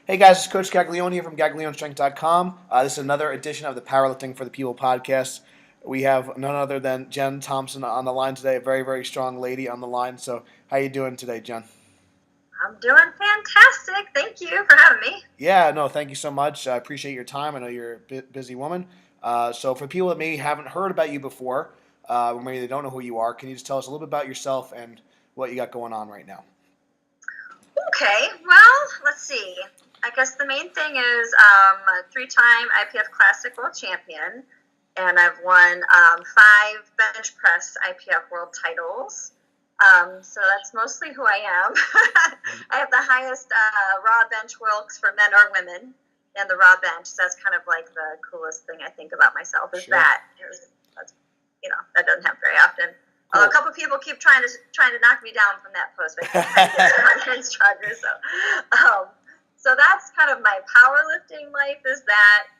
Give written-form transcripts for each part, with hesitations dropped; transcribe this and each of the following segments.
Hey guys, it's Coach Gaglione here from GaglioneStrength.com. This is another edition of the Powerlifting for the People podcast. We have none other than Jen Thompson on the line today, a very, very strong lady on the line. So, how you doing today, Jen? I'm doing fantastic. Thank you for having me. Yeah, no, thank you so much. I appreciate your time. I know you're a busy woman. So, for people that maybe haven't heard about you before, or maybe they don't know who you are, can you just tell us a little bit about yourself and what you got going on right now? Okay, well, let's see. I guess the main thing is a three-time IPF Classic World Champion, and I've won five bench press IPF World titles. So that's mostly who I am. I have the highest raw bench wilks for men or women in the raw bench. So that's kind of like the coolest thing I think about myself is Sure. that's, that doesn't happen very often. Cool. A couple people keep trying to knock me down from that post, but I keep trying to get confidence stronger. So that's kind of my powerlifting life. Is that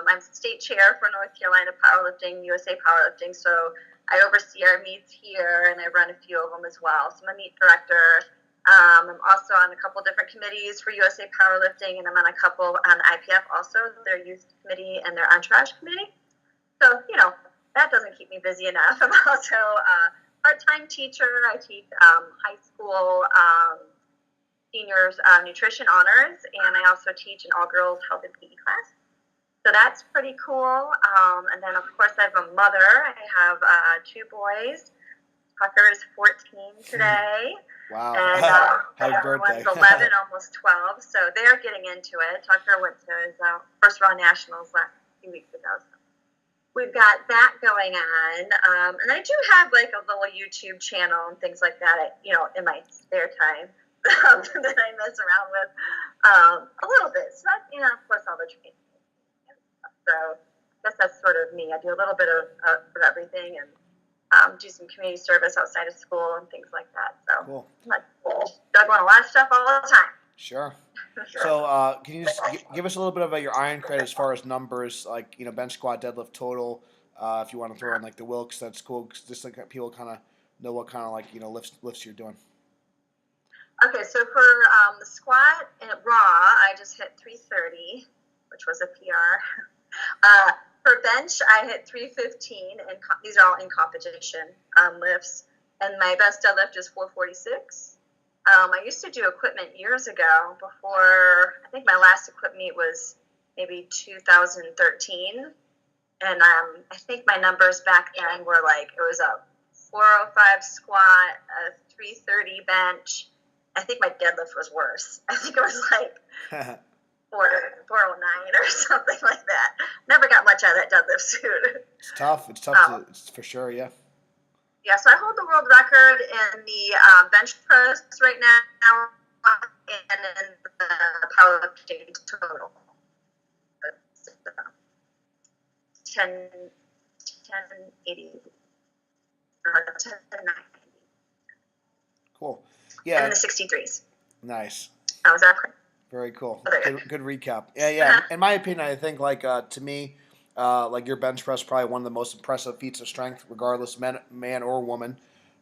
I'm state chair for North Carolina Powerlifting, USA Powerlifting. So I oversee our meets here, and I run a few of them as well. So I'm a meet director. I'm also on a couple different committees for USA Powerlifting, and I'm on a couple on IPF also, their youth committee and their entourage committee. So that doesn't keep me busy enough. I'm also part-time teacher. I teach high school seniors nutrition honors, and I also teach an all-girls health and PE class. So that's pretty cool. And then, of course, I'm a mother. I have two boys. Tucker is 14 today. Wow. And Happy birthday. one's 11, almost 12. So they're getting into it. Tucker went to his first Raw Nationals last few weeks ago. So we've got that going on. And I do have like a little YouTube channel and things like that, in my spare time that I mess around with a little bit. So that's, of course, all the training. So I guess that's sort of me. I do a little bit of everything and do some community service outside of school and things like that. So Cool. I'm like juggling a lot of stuff all the time. Sure. So, can you just give us a little bit about your iron credit as far as numbers, like bench, squat, deadlift, total? If you want to throw in like the Wilks, that's cool. Just like people kind of know what kind of lifts you're doing. Okay, so for the squat and raw, I just hit 330, which was a PR. For bench, I hit 315, and these are all in competition lifts. And my best deadlift is 446. I used to do equipment years ago before, I think my last equipment meet was maybe 2013. And I think my numbers back then were like, it was a 405 squat, a 330 bench. I think my deadlift was worse. I think it was like 409 or something like that. Never got much out of that deadlift suit. It's tough. It's for sure. Yeah. Yeah, so I hold the world record in the bench press right now and in the powerlifting total. 1080 or 1090. Cool. Yeah. And the 63s. Nice. That was our Very cool. Good recap. Yeah. In my opinion, I think to me, like your bench press, probably one of the most impressive feats of strength, regardless man or woman.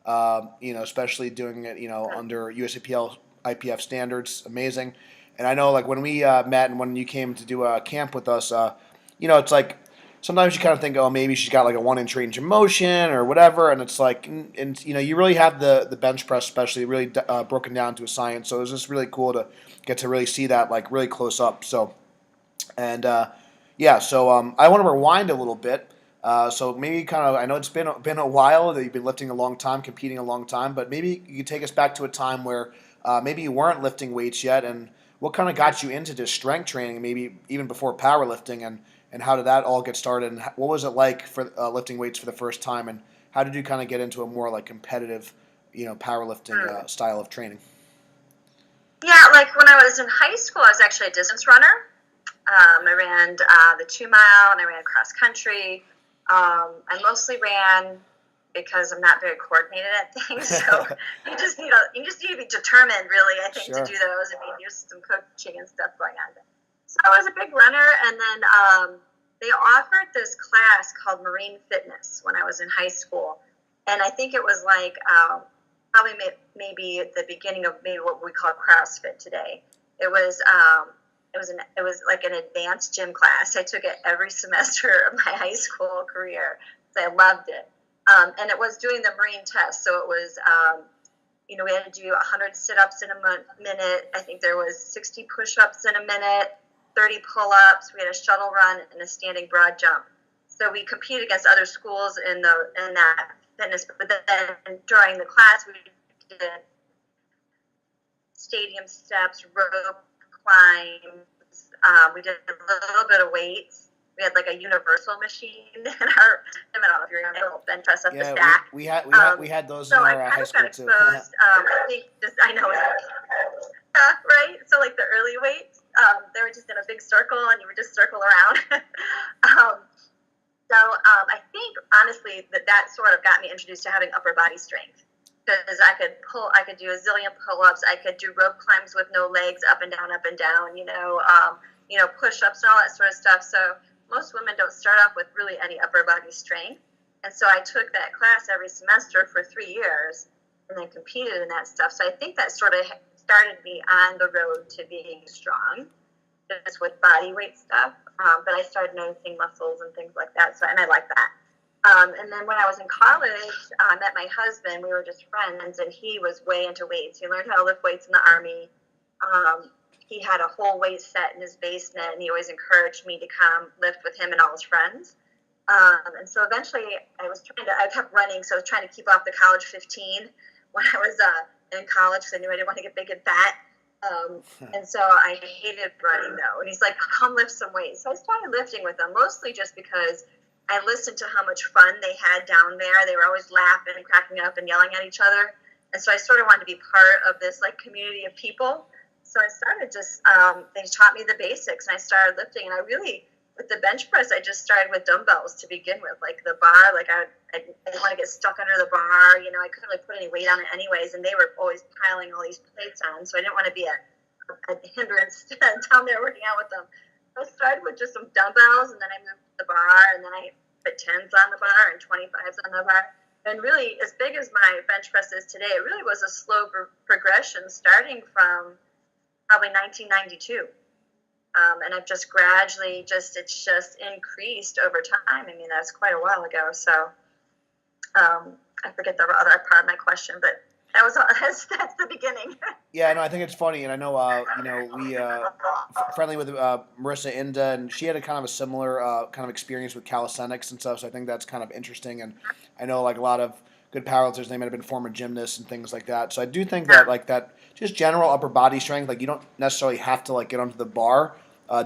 Especially doing it, under USAPL IPF standards, amazing. And I know, like when we met and when you came to do a camp with us, it's like sometimes you kind of think, oh, maybe she's got like a 1 inch range of motion or whatever, and it's like, and you really have the bench press, especially really broken down to a science. So it was just really cool to get to really see that like really close up. So, and so I want to rewind a little bit. So maybe kind of, I know it's been a while that you've been lifting a long time, competing a long time, but maybe you could take us back to a time where maybe you weren't lifting weights yet, and what kind of got you into this strength training, maybe even before powerlifting, and how did that all get started, and what was it like for lifting weights for the first time, and how did you kind of get into a more like competitive, powerlifting style of training? Yeah, like when I was in high school, I was actually a distance runner. I ran the 2 mile and I ran cross country. I mostly ran because I'm not very coordinated at things, so you just need to be determined, really. I think Sure. to do those. I mean, there's some coaching and stuff going on. So I was a big runner, and then they offered this class called Marine Fitness when I was in high school, and I think it was like probably maybe at the beginning of maybe what we call CrossFit today. It was it was like an advanced gym class. I took it every semester of my high school career. So I loved it. And it was doing the Marine test. So it was, we had to do 100 sit-ups in a minute. I think there was 60 push-ups in a minute, 30 pull-ups. We had a shuttle run and a standing broad jump. So we competed against other schools in that fitness. But then during the class, we did stadium steps, rope climbs. We did a little bit of weights. We had like a universal machine in our, I don't know if you're going to bench press up the stack. We had those so in I our kind high of school got too. exposed. I know, right? So like the early weights, they were just in a big circle and you would just circle around. I think honestly that sort of got me introduced to having upper body strength. Because I could do a zillion pull-ups, I could do rope climbs with no legs, up and down, push-ups and all that sort of stuff. So most women don't start off with really any upper body strength. And so I took that class every semester for 3 years and then competed in that stuff. So I think that sort of started me on the road to being strong, just with body weight stuff. But I started noticing muscles and things like that. And I like that. And then when I was in college, I met my husband. We were just friends, and he was way into weights. He learned how to lift weights in the Army. He had a whole weight set in his basement, and he always encouraged me to come lift with him and all his friends. And so eventually I kept running, so I was trying to keep off the college 15 when I was in college because I knew I didn't want to get big and fat. And so I hated running, though. And he's like, come lift some weights. So I started lifting with him, mostly just because I listened to how much fun they had down there. They were always laughing and cracking up and yelling at each other. And so I sort of wanted to be part of this like community of people. So I started they taught me the basics and I started lifting. And I really, with the bench press, I just started with dumbbells to begin with. Like the bar, like I didn't want to get stuck under the bar. I couldn't really put any weight on it anyways. And they were always piling all these plates on. So I didn't want to be a hindrance down there working out with them. I started with just some dumbbells, and then I moved to the bar, and then I put 10s on the bar and 25s on the bar. And really, as big as my bench press is today, it really was a slow progression starting from probably 1992. And I've just gradually it's just increased over time. I mean, that's quite a while ago. So I forget the other part of my question, but that's the beginning. Yeah, no, I think it's funny, and I know, we friendly with Marissa Inda, and she had a kind of a similar kind of experience with calisthenics and stuff. So I think that's kind of interesting, and I know like a lot of good powerlifters, they might have been former gymnasts and things like that. So I do think that like that just general upper body strength, like you don't necessarily have to like get onto the bar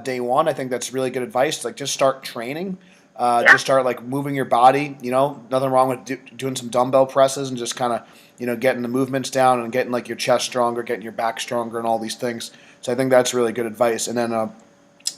day one. I think that's really good advice. Like just start training. Just start like moving your body. Nothing wrong with doing some dumbbell presses and just kind of getting the movements down and getting like your chest stronger, getting your back stronger, and all these things. So I think that's really good advice. And then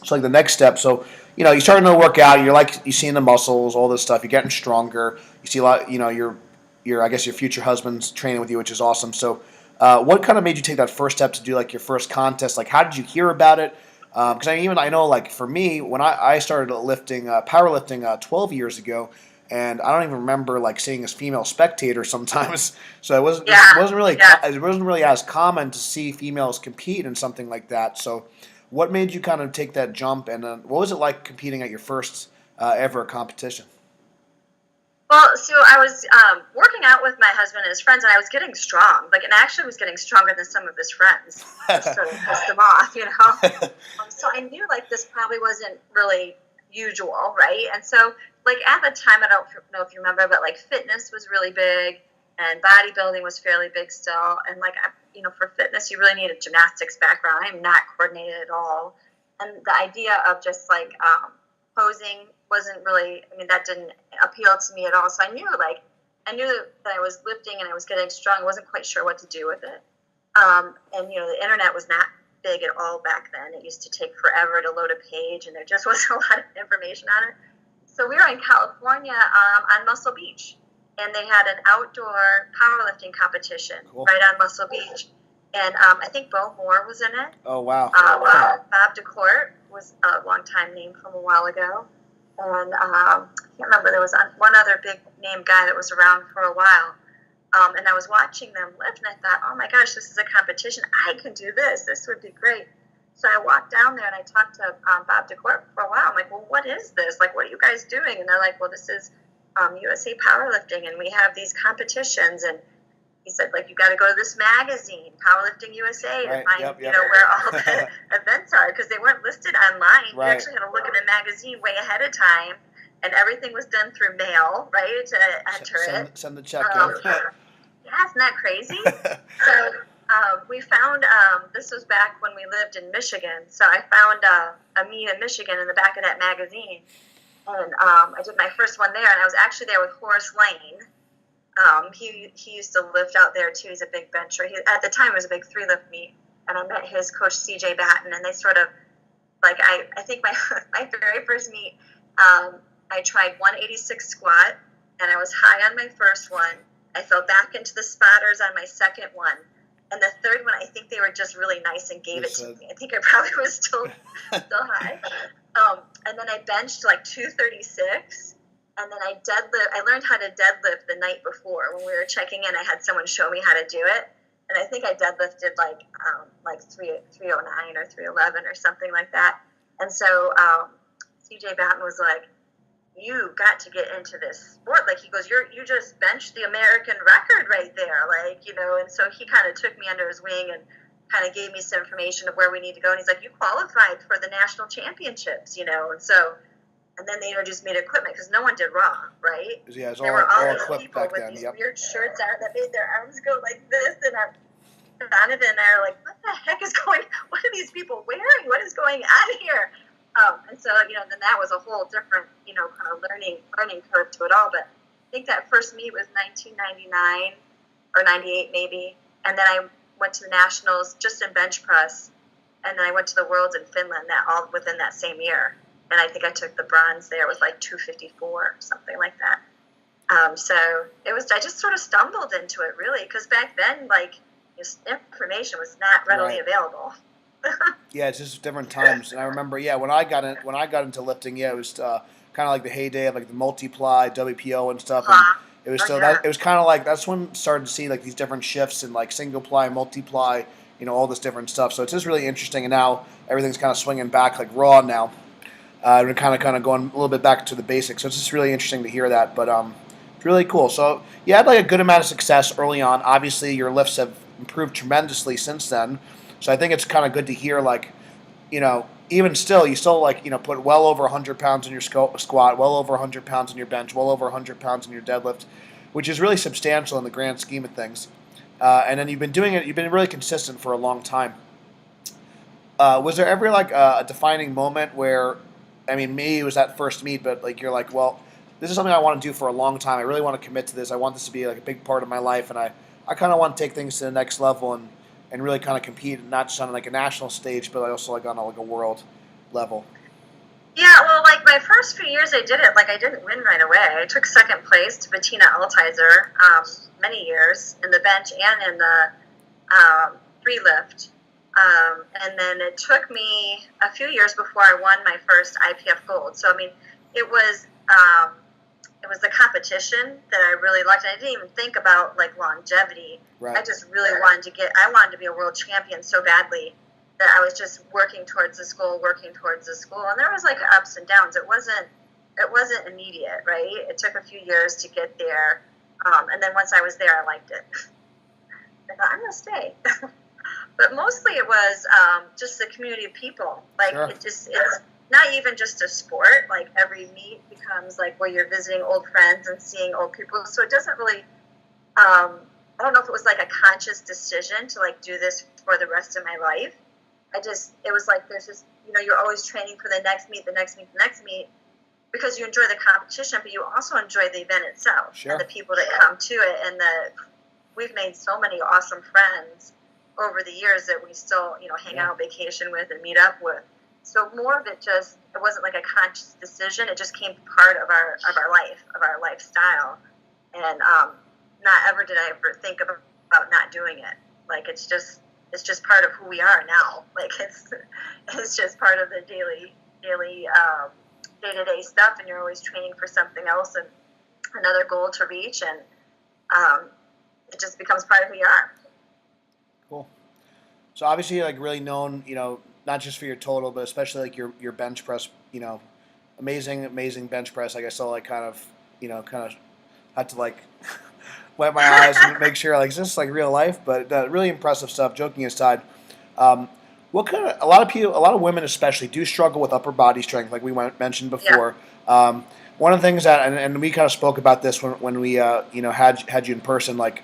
so like the next step. So you're starting to work out. You're seeing the muscles, all this stuff. You're getting stronger. You see a lot. Your I guess your future husband's training with you, which is awesome. So what kind of made you take that first step to do like your first contest? Like how did you hear about it? Because I know like for me when I started powerlifting 12 years ago, and I don't even remember like seeing as female spectator sometimes. So it wasn't really as common to see females compete in something like that. So what made you kind of take that jump, and what was it like competing at your first ever competition? Well, so I was working out with my husband and his friends, and I was getting strong. And actually was getting stronger than some of his friends. Just sort of pissed them off, So I knew, this probably wasn't really usual, right? And so, at the time, I don't know if you remember, but, fitness was really big, and bodybuilding was fairly big still. And, for fitness, you really need a gymnastics background. I'm not coordinated at all. And the idea of just, posing wasn't really, that didn't appeal to me at all. So I knew that I was lifting and I was getting strong. I wasn't quite sure what to do with it. And, the internet was not big at all back then. It used to take forever to load a page, and there just wasn't a lot of information on it. So we were in California on Muscle Beach, and they had an outdoor powerlifting competition right on Muscle Beach. And I think Bo Moore was in it. Oh, wow. Bob DeCourt was a long-time name from a while ago. And I can't remember, there was one other big-name guy that was around for a while. And I was watching them lift, and I thought, oh, my gosh, this is a competition. I can do this. This would be great. So I walked down there and I talked to Bob DeCourt for a while. I'm like, well, what is this? Like, what are you guys doing? And they're like, well, this is USA Powerlifting, and we have these competitions. And he said, like, you got to go to this magazine, Powerlifting USA, to find, you know, where all the events are, because they weren't listed online. You actually had to look in the magazine way ahead of time, and everything was done through mail, right, to enter it. Send the check in. Yeah, isn't that crazy? So we found, this was back when we lived in Michigan, so I found a meet in Michigan in the back of that magazine, and I did my first one there, and I was actually there with Horace Lane. He used to lift out there too. He's a big bencher. At the time, it was a big 3-lift meet, and I met his coach CJ Batten, and they sort of, like, I think my very first meet, I tried 186 squat, and I was high on my first one. I fell back into the spotters on my second one. And the third one, I think they were just really nice and gave it to me. I think I probably was still high. And then I benched like 236. And then I learned how to deadlift the night before. When we were checking in, I had someone show me how to do it. And I think I deadlifted like 309 or 311 or something like that. And so CJ Batten was like, you got to get into this sport. Like, he goes, you just benched the American record right there. Like, you know, and so he kind of took me under his wing and kind of gave me some information of where we need to go. And he's like, you qualified for the national championships, you know? And so, and then they introduced me to equipment because no one did raw, right? Yeah, it was there were all these equipped people back with then. These weird shirts out that made their arms go like this. And Donovan and I are like, what the heck is going, what are these people wearing? What is going on here? And so, you know, then that was a whole different, you know, kind of learning curve to it all. But I think that first meet was 1999 or 98 maybe. And then I went to the Nationals just in bench press. And then I went to the Worlds in Finland, that all within that same year. And I think I took the bronze there with like 254, something like that. So it was, I just sort of stumbled into it really, because back then, like, information was not readily available. Yeah, it's just different times. And I remember, when I got into lifting, it was kind of like the heyday of like the multiply, WPO, and stuff. And it was it was kind of like, that's when I started to see like these different shifts in like single ply, multiply, you know, all this different stuff. So it's just really interesting. And now everything's kind of swinging back like raw now. We're kind of going a little bit back to the basics. So it's just really interesting to hear that. But it's really cool. So you had like a good amount of success early on. Obviously, your lifts have improved tremendously since then. So I think it's kind of good to hear, like, you know, even still, you still, like, you know, put well over 100 pounds in your squat, well over 100 pounds in your bench, well over 100 pounds in your deadlift, which is really substantial in the grand scheme of things. And then you've been doing it, you've been really consistent for a long time. Was there ever, like, a defining moment where, I mean, maybe it was that first meet, but, like, you're like, well, this is something I want to do for a long time. I really want to commit to this. I want this to be, like, a big part of my life, and I kind of want to take things to the next level and really kind of compete, not just on like a national stage, but also like on a world level. Yeah, well, like my first few years I did it, like I didn't win right away. I took second place to Bettina Altizer many years in the bench and in the 3-lift. And then it took me a few years before I won my first IPF gold. So, I mean, it was the competition that I really liked. And I didn't even think about like longevity. Right. I just really wanted to be a world champion so badly that I was just working towards this goal. And there was like ups and downs. It wasn't immediate, right? It took a few years to get there. And then once I was there, I liked it. I thought, I'm going to stay. But mostly it was just the community of people. Like, sure. It's not even just a sport. Like, every meet becomes like where you're visiting old friends and seeing old people. So it doesn't really, I don't know if it was like a conscious decision to like do this for the rest of my life. It was like there's just, you know, you're always training for the next meet, because you enjoy the competition, but you also enjoy the event itself. Sure. And the people that come to it. And we've made so many awesome friends over the years that we still, you know, hang out, vacation with, and meet up with. So more of it it wasn't like a conscious decision. It just came part of our life, of our lifestyle. And not ever did I ever think about not doing it. Like, it's just part of who we are now. Like, it's just part of the daily day-to-day stuff, and you're always training for something else and another goal to reach, and it just becomes part of who you are. Cool. So obviously, like, really known, you know, not just for your total, but especially like your bench press. You know, amazing bench press. Like I saw, like kind of had to like wet my eyes and make sure like is this like real life? But really impressive stuff. Joking aside, um, what kind of a lot of women especially do struggle with upper body strength, like we mentioned Yeah. before. One of the things that and we kind of spoke about this when we had you in person, like.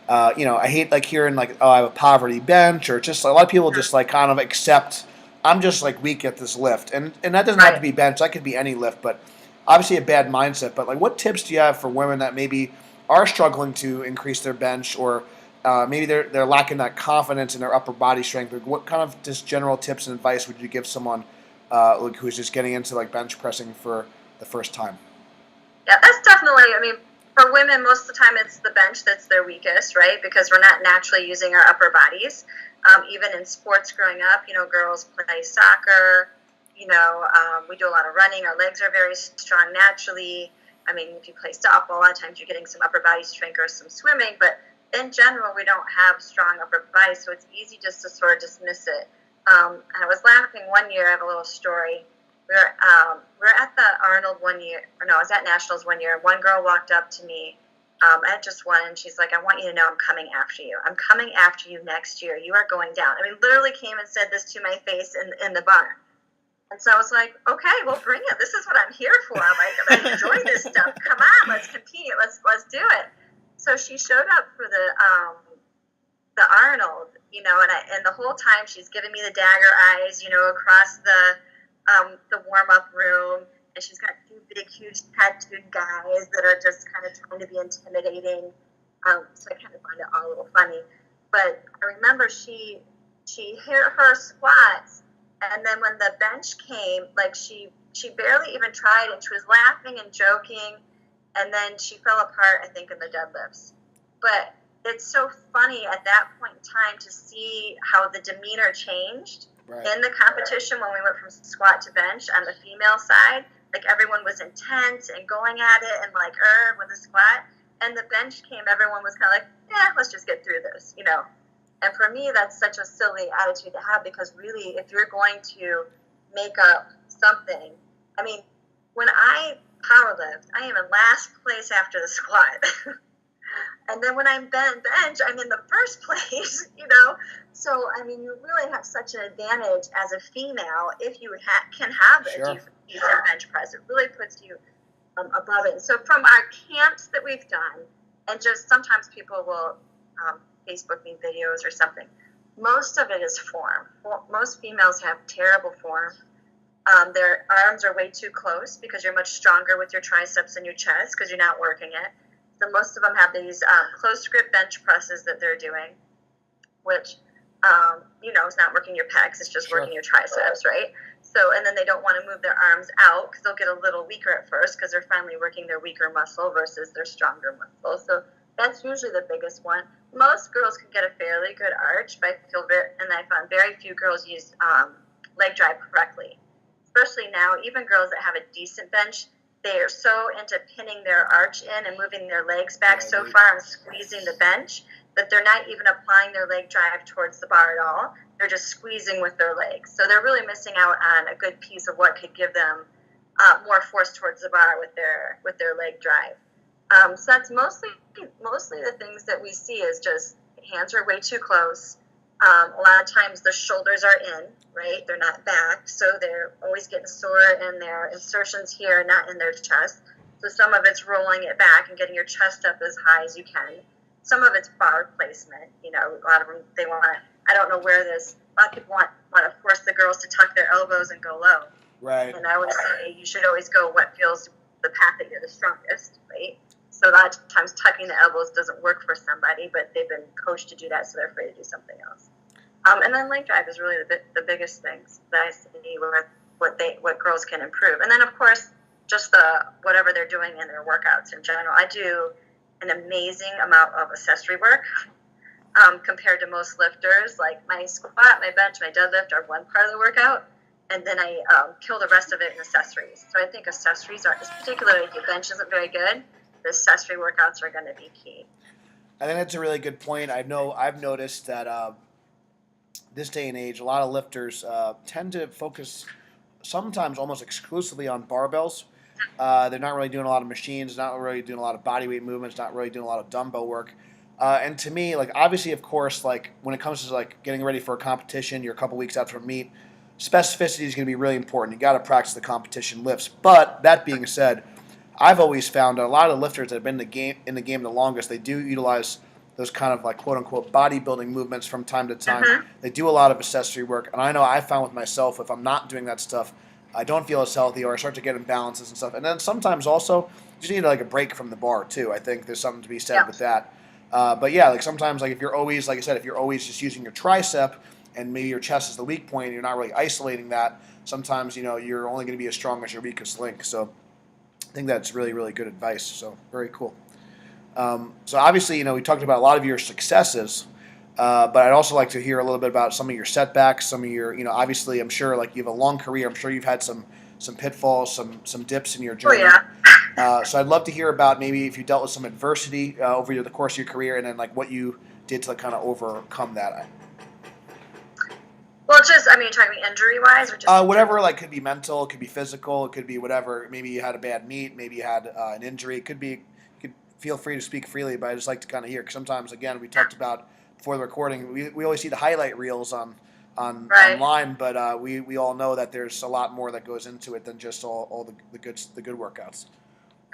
I hate like hearing like, oh, I have a poverty bench, or just a lot of people just like kind of accept I'm just like weak at this lift, and that doesn't have to Right. be bench, that could be any lift, but obviously a bad mindset. But like, what tips do you have for women that maybe are struggling to increase their bench, or maybe they're lacking that confidence in their upper body strength? Like, what kind of just general tips and advice would you give someone like who's just getting into like bench pressing for the first time? Yeah, that's definitely, I mean, for women, most of the time it's the bench that's their weakest, right? Because we're not naturally using our upper bodies. Even in sports growing up, girls play soccer, we do a lot of running. Our legs are very strong naturally. I mean, if you play softball, a lot of times you're getting some upper body strength or some swimming, but in general, we don't have strong upper bodies, so it's easy just to sort of dismiss it. I was laughing one year, I have a little story. We were at the Arnold one year, or no, I was at Nationals one year, and one girl walked up to me. I had just won, and she's like, I want you to know I'm coming after you. I'm coming after you next year. You are going down. I mean, literally came and said this to my face in the bar. And so I was like, okay, well, bring it. This is what I'm here for. I'm like, I enjoy this stuff. Come on, let's compete. Let's do it. So she showed up for the Arnold, and the whole time she's giving me the dagger eyes, across the warm up room, and she's got two big, huge tattooed guys that are just kind of trying to be intimidating. So I kind of find it all a little funny. But I remember she hit her squats, and then when the bench came, like she barely even tried, and she was laughing and joking, and then she fell apart, I think, in the deadlifts. But it's so funny at that point in time to see how the demeanor changed. Right. In the competition when we went from squat to bench on the female side. Like everyone was intense and going at it and like with the squat, and the bench came, everyone was kind of like, yeah, let's just get through this, And for me, that's such a silly attitude to have, because really, if you're going to make up something, I mean, when I powerlift, I am in last place after the squat. And then when I'm bench, I'm in the first place, So, I mean, you really have such an advantage as a female if you can have a decent bench press. It really puts you above it. So from our camps that we've done, and just sometimes people will Facebook me videos or something, most of it is form. Most females have terrible form. Their arms are way too close because you're much stronger with your triceps and your chest because you're not working it. So most of them have these close grip bench presses that they're doing, which, is not working your pecs. It's just working your triceps, right? So, and then they don't want to move their arms out because they'll get a little weaker at first because they're finally working their weaker muscle versus their stronger muscle. So that's usually the biggest one. Most girls can get a fairly good arch, but I found very few girls use leg drive correctly. Especially now, even girls that have a decent bench, they are so into pinning their arch in and moving their legs back so far and squeezing the bench that they're not even applying their leg drive towards the bar at all. They're just squeezing with their legs. So they're really missing out on a good piece of what could give them more force towards the bar with their leg drive. So that's mostly the things that we see is just hands are way too close. A lot of times the shoulders are in, right? They're not back, so they're always getting sore in their insertions here, not in their chest. So some of it's rolling it back and getting your chest up as high as you can. Some of it's bar placement. A lot of them, they want to, I don't know where this, a lot of people want to force the girls to tuck their elbows and go low. Right. And I would say you should always go what feels the path that you're the strongest, right? So a lot of times tucking the elbows doesn't work for somebody, but they've been coached to do that, so they're afraid to do something else. And then leg drive is really the biggest things that I see what girls can improve. And then, of course, just whatever they're doing in their workouts in general. I do an amazing amount of accessory work compared to most lifters. Like my squat, my bench, my deadlift are one part of the workout, and then I kill the rest of it in accessories. So I think accessories are, particularly if your bench isn't very good, the accessory workouts are going to be key. I think that's a really good point. I know I've noticed that this day and age, a lot of lifters tend to focus sometimes almost exclusively on barbells. They're not really doing a lot of machines, not really doing a lot of body weight movements, not really doing a lot of dumbbell work. And to me, like obviously, of course, like when it comes to like getting ready for a competition, you're a couple weeks out from meet. Specificity is going to be really important. You got to practice the competition lifts. But that being said, I've always found that a lot of lifters that have been in the game the longest, they do utilize those kind of like quote unquote bodybuilding movements from time to time. Mm-hmm. They do a lot of accessory work, and I know I found with myself if I'm not doing that stuff, I don't feel as healthy, or I start to get imbalances and stuff. And then sometimes also you just need like a break from the bar too. I think there's something to be said with that. But yeah, like sometimes like if you're always, like I said, if you're always just using your tricep and maybe your chest is the weak point, and you're not really isolating that. Sometimes you're only going to be as strong as your weakest link. So I think that's really, really good advice. So very cool. So obviously, we talked about a lot of your successes, but I'd also like to hear a little bit about some of your setbacks, some of your, obviously, I'm sure like you have a long career. I'm sure you've had some pitfalls, some dips in your journey. Oh, yeah. So I'd love to hear about maybe if you dealt with some adversity over the course of your career, and then like what you did to kind of overcome that. Well, you're talking injury-wise? Or just whatever, like could be mental, it could be physical, it could be whatever. Maybe you had a bad meet, maybe you had an injury. It could be, feel free to speak freely, but I just like to kind of hear, because sometimes, again, we talked about before the recording, we always see the highlight reels Right. online, but we all know that there's a lot more that goes into it than just all the good workouts.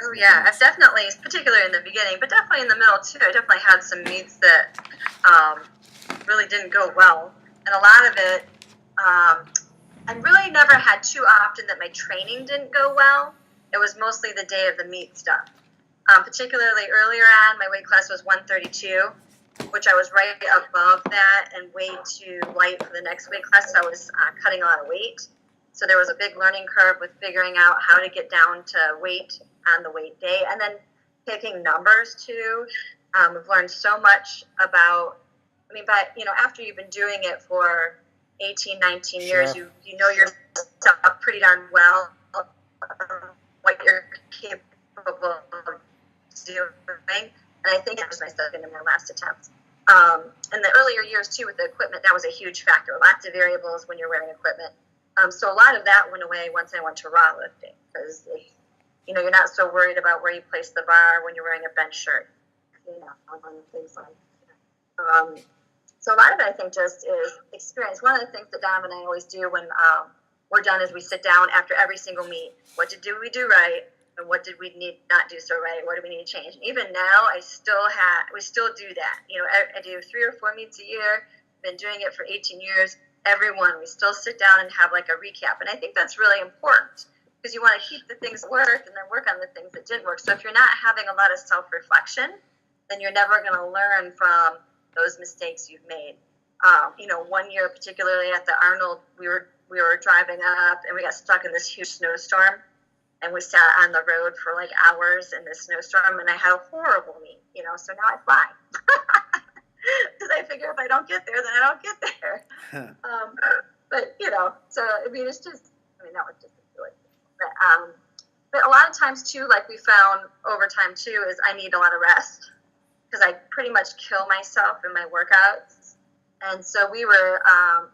Oh, yeah. I've definitely, particularly in the beginning, but definitely in the middle, too, I definitely had some meets that really didn't go well. And a lot of it, I really never had too often that my training didn't go well. It was mostly the day of the meet stuff. Particularly earlier on, my weight class was 132, which I was right above that and way too light for the next weight class, so I was cutting a lot of weight. So there was a big learning curve with figuring out how to get down to weight on the weight day, and then picking numbers too. I've learned so much about, after you've been doing it for 18, 19 years, Sure. you know yourself pretty darn well, what you're capable of doing. And I think I was myself in my last attempts. In the earlier years, too, with the equipment, that was a huge factor. Lots of variables when you're wearing equipment. So a lot of that went away once I went to raw lifting, because you're not so worried about where you place the bar when you're wearing a bench shirt, things like that. So a lot of it, I think, just is experience. One of the things that Dom and I always do when we're done is we sit down after every single meet. What did we do right? And what did we not do so right? What do we need to change? And even now, we still do that. I do 3 or 4 meets a year. Been doing it for 18 years. Everyone, we still sit down and have like a recap. And I think that's really important, because you want to keep the things that work and then work on the things that didn't work. So if you're not having a lot of self-reflection, then you're never going to learn from those mistakes you've made. 1 year, particularly at the Arnold, we were driving up and we got stuck in this huge snowstorm, and we sat on the road for like hours in this snowstorm, and I had a horrible meet, so now I fly. Because I figure if I don't get there, then I don't get there. But it's just, that was just really, but a lot of times too, like we found over time too, is I need a lot of rest, because I pretty much kill myself in my workouts. And so we were,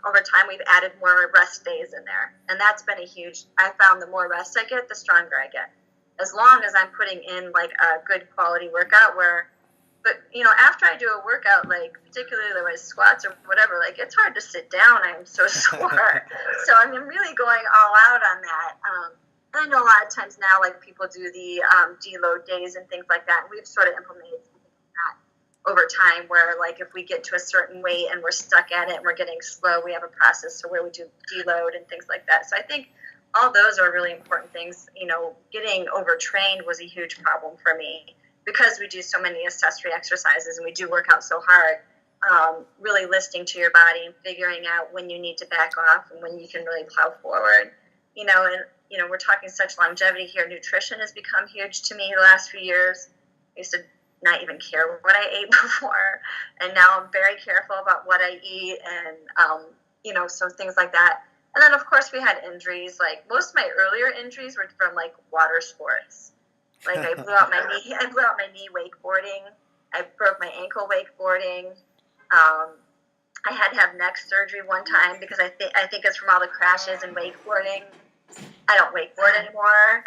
over time, we've added more rest days in there. And that's been I found the more rest I get, the stronger I get. As long as I'm putting in like a good quality workout but after I do a workout, like particularly my squats or whatever, like it's hard to sit down. I'm so sore. So I'm really going all out on that. And I know a lot of times now, like people do the deload days and things like that. And we've sort of implemented over time, where like if we get to a certain weight and we're stuck at it and we're getting slow, we have a process to where we do deload and things like that. So I think all those are really important things. Getting overtrained was a huge problem for me, because we do so many accessory exercises and we do work out so hard. Really listening to your body and figuring out when you need to back off and when you can really plow forward. We're talking such longevity here. Nutrition has become huge to me the last few years. I used to not even care what I ate before, and now I'm very careful about what I eat, and so things like that. And then of course we had injuries. Like most of my earlier injuries were from like water sports. Like I blew out my knee wakeboarding. I broke my ankle wakeboarding. I had to have neck surgery one time because I think it's from all the crashes and wakeboarding. I don't wakeboard anymore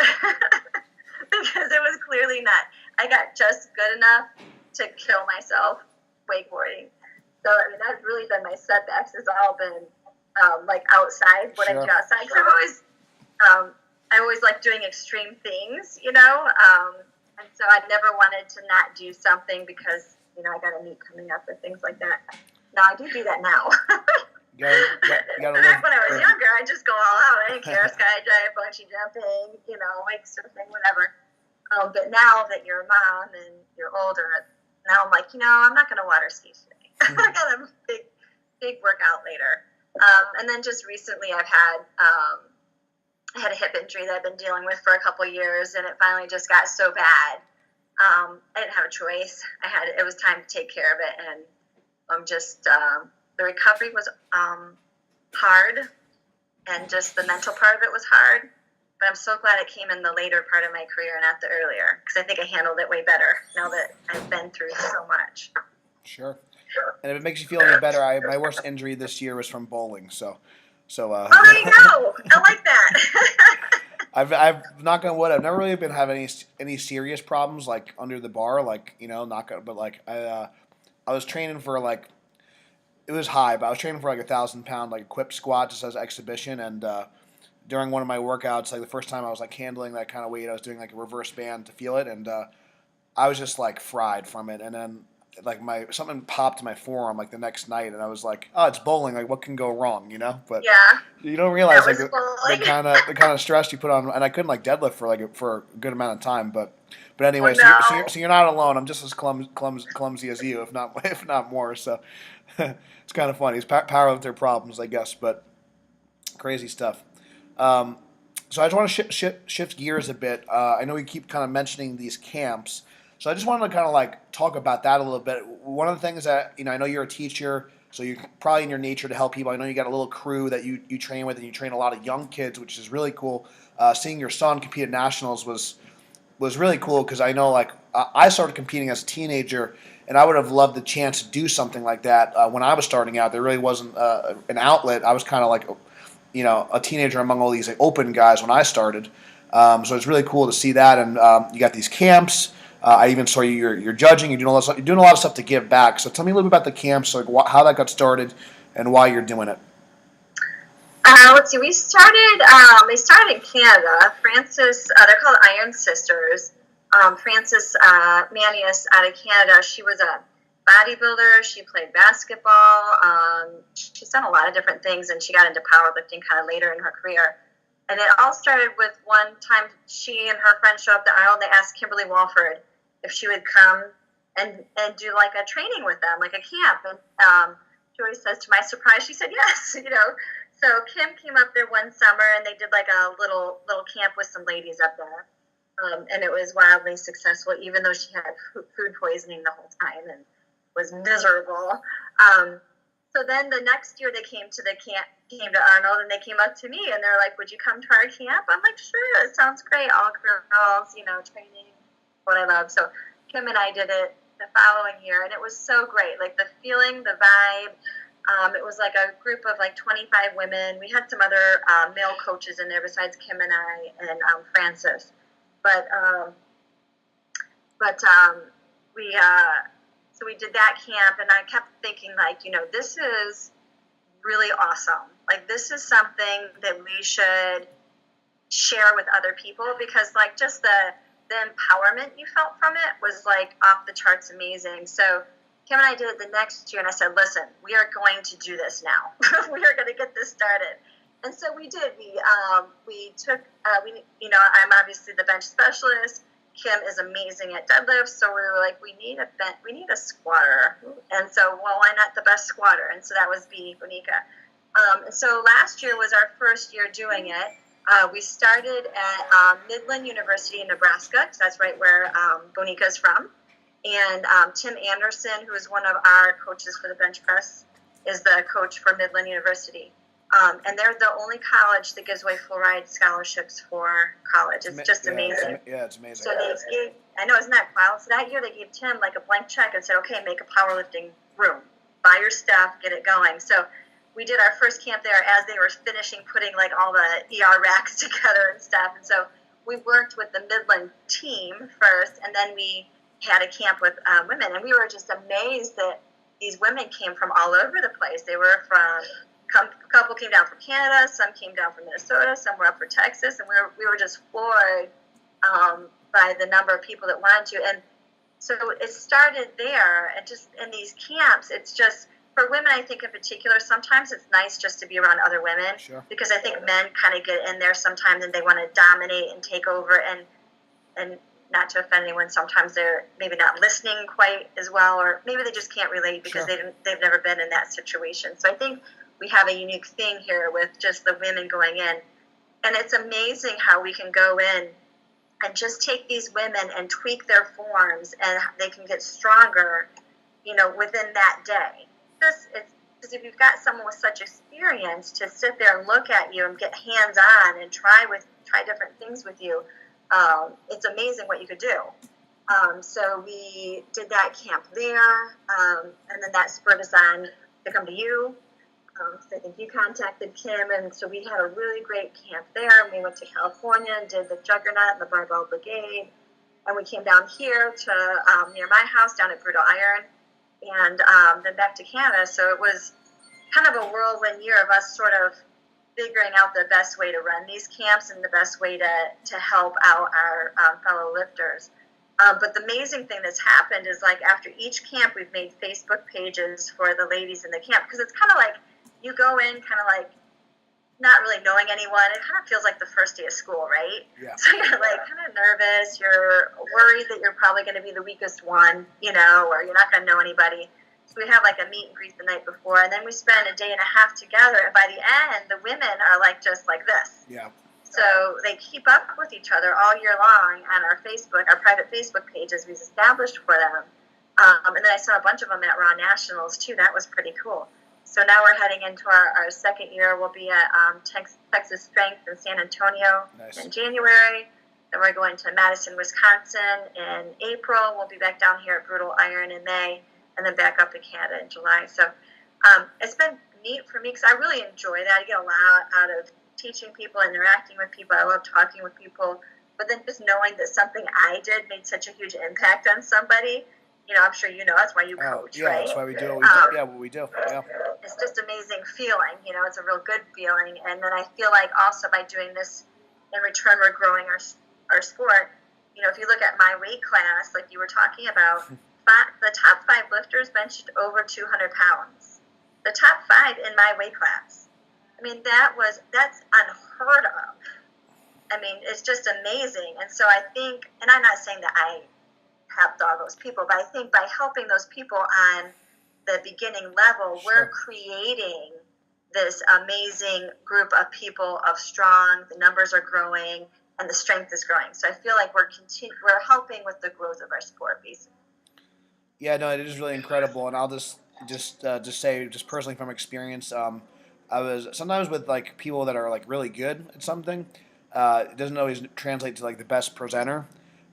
because it was clearly not. I got just good enough to kill myself wakeboarding. So I mean, that's really been my setbacks. It's all been like outside, what I do outside. Because I always like doing extreme things, you know. And so I never wanted to not do something because I got a meet coming up or things like that. No, I do that now. Back when I was younger, I just go all out. I didn't care, skydive, bungee jumping, wake surfing, whatever. But now that you're a mom and you're older, now I'm like, I'm not going to water ski today. I got a big workout later. And then just recently I had a hip injury that I've been dealing with for a couple years, and it finally just got so bad. I didn't have a choice. It was time to take care of it, and the recovery was hard, and just the mental part of it was hard. But I'm so glad it came in the later part of my career, not the earlier, because I think I handled it way better now that I've been through so much. Sure. And if it makes you feel any better, my worst injury this year was from bowling. So. Oh, there you go. I like that. I've knock on wood. I've never really been having any serious problems like under the bar, knock on. But I was training for it was high, but I was training for 1,000-pound equipped squat just as exhibition. And during one of my workouts, the first time I was handling that kind of weight, I was doing a reverse band to feel it, and I was just fried from it. And then something popped in my forearm the next night, and I was like, oh, it's bowling. What can go wrong, But yeah, you don't realize the kind of stress you put on. And I couldn't deadlift for a good amount of time. But anyway, so you're not alone. I'm just as clumsy as you, if not more. So it's kind of funny. It's power of their problems, I guess. But crazy stuff. So I just want to shift gears a bit. I know we keep kind of mentioning these camps. So I just wanted to kind of talk about that a little bit. One of the things that, I know you're a teacher, so you're probably in your nature to help people. I know you got a little crew that you train with, and you train a lot of young kids, which is really cool. Seeing your son compete at nationals was really cool because I know I started competing as a teenager, and I would have loved the chance to do something like that when I was starting out. There really wasn't an outlet. I was kind of a teenager among all these open guys when I started. So it's really cool to see that, and you got these camps. I even saw you're judging. You're doing a lot of stuff to give back. So tell me a little bit about the camps, how that got started, and why you're doing it. Let's see. We started. They started in Canada. Frances, they're called Iron Sisters. Frances Manius out of Canada. She was a bodybuilder. She played basketball. She's done a lot of different things, and she got into powerlifting kind of later in her career. And it all started with one time she and her friend showed up the aisle, and they asked Kimberly Walford if she would come and do a training with them, a camp. And Joy says, to my surprise, she said yes. So Kim came up there one summer, and they did a little camp with some ladies up there. And it was wildly successful, even though she had food poisoning the whole time and was miserable. So then the next year they came to Arnold, and they came up to me, and they're like, would you come to our camp? I'm like, sure, it sounds great. All girls, training, what I love. So Kim and I did it the following year, and it was so great. The feeling, the vibe. It was a group of 25 women. We had some other male coaches in there besides Kim and I and Frances. So we did that camp, and I kept thinking, this is really awesome. This is something that we should share with other people, because just the empowerment you felt from it was off the charts amazing. So Kim and I did it the next year, and I said, listen, we are going to do this now. We are going to get this started. And so we did. We took, I'm obviously the bench specialist. Kim is amazing at deadlifts, so we were like, we need a squatter. And so, well, why not the best squatter? And so that was Bonica. So last year was our first year doing it. We started at Midland University in Nebraska, because that's right where Bonica is from. And Tim Anderson, who is one of our coaches for the bench press, is the coach for Midland University. And they're the only college that gives away full ride scholarships for college. It's just amazing. It's amazing. So they gave, I know, isn't that wild? So that year they gave Tim a blank check and said, okay, make a powerlifting room. buy your stuff, get it going. So we did our first camp there as they were finishing putting like all the ER racks together and stuff. And so we worked with the Midland team first, and then we had a camp with women, and we were just amazed that these women came from all over the place. They were a couple came down from Canada, some came down from Minnesota, some were up for Texas, and we were just floored by the number of people that wanted to. And so it started there, and just in these camps, it's just, for women, I think in particular, sometimes it's nice just to be around other women, Sure. because I think men kind of get in there sometimes and they want to dominate and take over, and not to offend anyone, sometimes they're maybe not listening quite as well, or maybe they just can't relate because Sure. they've never been in that situation. So I think we have a unique thing here with just the women going in, and it's amazing how we can go in and just take these women and tweak their forms, and they can get stronger, within that day. Because if you've got someone with such experience to sit there and look at you and get hands-on and try different things with you, it's amazing what you could do. So we did that camp there, and then that spurred us on to come to you. So I think you contacted Kim, and so we had a really great camp there. And we went to California and did the Juggernaut and the Barbell Brigade, and we came down here to near my house down at Brutal Iron, and then back to Canada. So it was kind of a whirlwind year of us sort of figuring out the best way to run these camps and the best way to help out our fellow lifters. But the amazing thing that's happened is, like, after each camp, we've made Facebook pages for the ladies in the camp, because it's kind of like you go in kind of like not really knowing anyone. It kind of feels like the first day of school, right? Yeah. So you're like kind of nervous. You're worried that you're probably going to be the weakest one, or you're not going to know anybody. So we have like a meet and greet the night before, and then we spend a day and a half together. And by the end, the women are like just like this. Yeah. So they keep up with each other all year long on our private Facebook pages we've established for them. And then I saw a bunch of them at Raw Nationals too. That was pretty cool. So now we're heading into our second year. We'll be at Texas Strength in San Antonio in January. Then we're going to Madison, Wisconsin in April. We'll be back down here at Brutal Iron in May, and then back up to Canada in July. So it's been neat for me because I really enjoy that. I get a lot out of teaching people, interacting with people. I love talking with people. But then just knowing that something I did made such a huge impact on somebody, I'm sure that's why you coach, yeah, right? that's why we do what we do. Yeah. It's just amazing feeling, it's a real good feeling. And then I feel like also by doing this, in return, we're growing our sport. If you look at my weight class, like you were talking about, the top 5 lifters benched over 200 pounds. The top 5 in my weight class. I mean, that's unheard of. I mean, it's just amazing. And so I think, and I'm not saying that I helped all those people, but I think by helping those people on the beginning level, we're creating this amazing group of people of strong, the numbers are growing, and the strength is growing. So I feel like we're helping with the growth of our sport, basically. Yeah, no, it is really incredible, and I'll just say, just personally from experience, I was sometimes with like people that are like really good at something. It doesn't always translate to like the best presenter.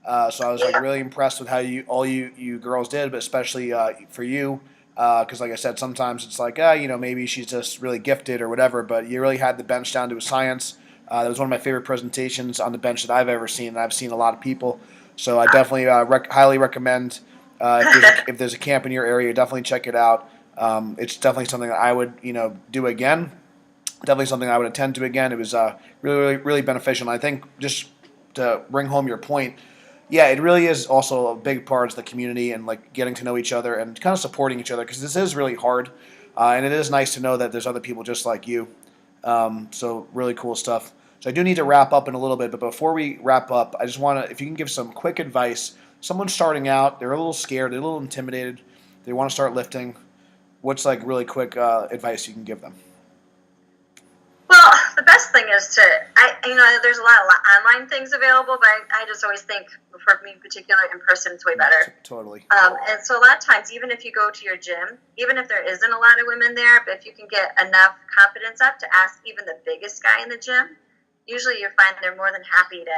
So I was like really impressed with how you girls did, but especially for you, because like I said, sometimes it's like maybe she's just really gifted or whatever, but you really had the bench down to a science. That was one of my favorite presentations on the bench that I've ever seen, and I've seen a lot of people. So I definitely highly recommend if there's a camp in your area, definitely check it out. It's definitely something that I would do again. Definitely something I would attend to again. It was really, really, really beneficial. And I think just to bring home your point, yeah, it really is also a big part of the community and like getting to know each other and kind of supporting each other, because this is really hard, and it is nice to know that there's other people just like you. So really cool stuff. So I do need to wrap up in a little bit, but before we wrap up, I just want to, if you can give some quick advice. Someone starting out, they're a little scared, they're a little intimidated, they want to start lifting. What's like really quick advice you can give them? Well, the best thing is there's a lot of online things available, but I just always think, for me in particular, in person is way better. Totally. And so a lot of times, even if you go to your gym, even if there isn't a lot of women there, but if you can get enough confidence up to ask even the biggest guy in the gym, usually you find they're more than happy to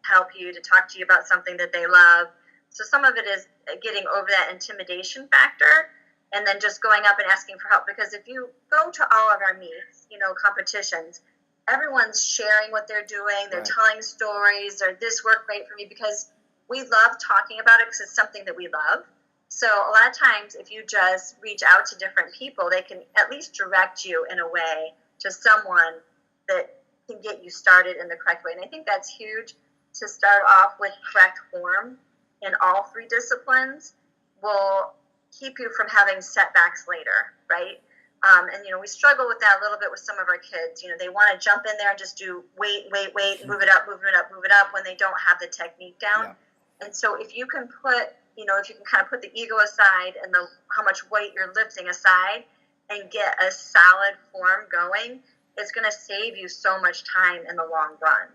help you, to talk to you about something that they love. So some of it is getting over that intimidation factor. and then just going up and asking for help. Because if you go to all of our meets, competitions, everyone's sharing what they're doing. They're telling stories, or this worked great for me, because we love talking about it because it's something that we love. So a lot of times if you just reach out to different people, they can at least direct you in a way to someone that can get you started in the correct way. And I think that's huge, to start off with correct form in all three disciplines will keep you from having setbacks later, right? And, we struggle with that a little bit with some of our kids. They want to jump in there and just do weight, move it up, when they don't have the technique down. Yeah. And so if you can put, if you can kind of put the ego aside and how much weight you're lifting aside and get a solid form going, it's going to save you so much time in the long run.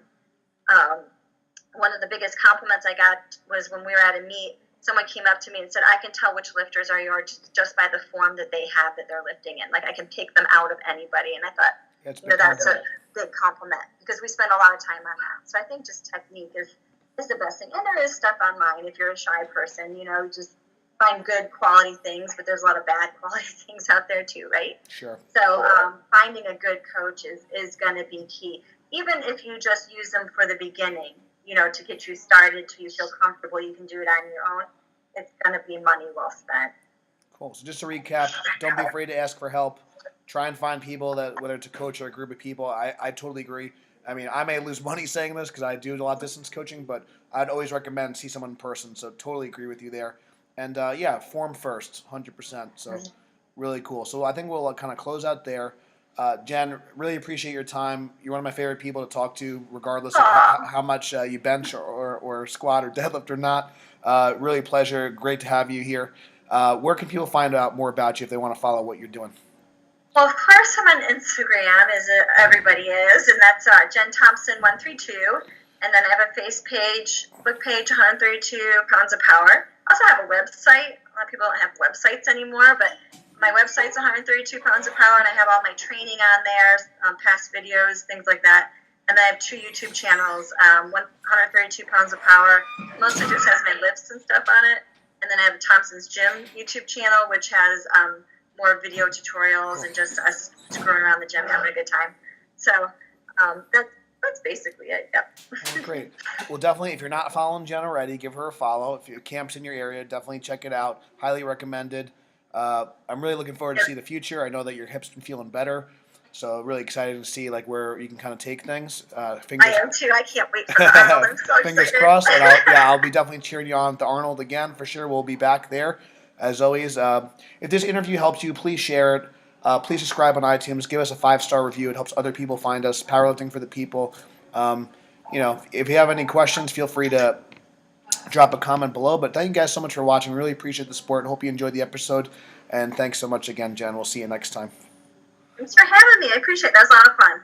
One of the biggest compliments I got was when we were at a meet. Someone came up to me and said, I can tell which lifters are yours just by the form that they have that they're lifting in. Like, I can pick them out of anybody. And I thought, that's a big compliment, because we spend a lot of time on that. So I think just technique is the best thing. And there is stuff online if you're a shy person, just find good quality things, but there's a lot of bad quality things out there too, right? Sure. So finding a good coach is going to be key. Even if you just use them for the beginning, to get you started, till you feel comfortable you can do it on your own, it's going to be money well spent. Cool. So just to recap, don't be afraid to ask for help. Try and find people that, whether it's a coach or a group of people. I totally agree. I mean, I may lose money saying this because I do a lot of distance coaching, but I'd always recommend see someone in person. So totally agree with you there. And form first, 100%. So really cool. So I think we'll kind of close out there. Jen, really appreciate your time. You're one of my favorite people to talk to, regardless of how much you bench or squat or deadlift or not. Really a pleasure. Great to have you here. Where can people find out more about you if they want to follow what you're doing? Well, of course, I'm on Instagram, as everybody is, and that's Jen Thompson 132. And then I have a book page, 132 Pounds of Power. I also have a website. A lot of people don't have websites anymore, but my website's 132 Pounds of Power, and I have all my training on there, past videos, things like that. And then I have 2 YouTube channels, 132 Pounds of Power. Mostly just has my lifts and stuff on it. And then I have Thompson's Gym YouTube channel, which has more video tutorials and just us screwing around the gym, having a good time. So that's basically it. Yep. Oh, great. Well, definitely, if you're not following Jen already, give her a follow. If your camp's in your area, definitely check it out. Highly recommended. I'm really looking forward to see the future. I know that your hip's been feeling better, so really excited to see where you can kind of take things. I am too. I can't wait for the Arnold. I'm so fingers excited. Crossed. And I'll be definitely cheering you on at the Arnold again for sure. We'll be back there as always. If this interview helps you, please share it. Please subscribe on iTunes. Give us a 5-star review. It helps other people find us. Powerlifting for the people. If you have any questions, feel free to drop a comment below. But thank you guys so much for watching. Really appreciate the support. Hope you enjoyed the episode. And thanks so much again, Jen. We'll see you next time. Thanks for having me. I appreciate it. That was a lot of fun.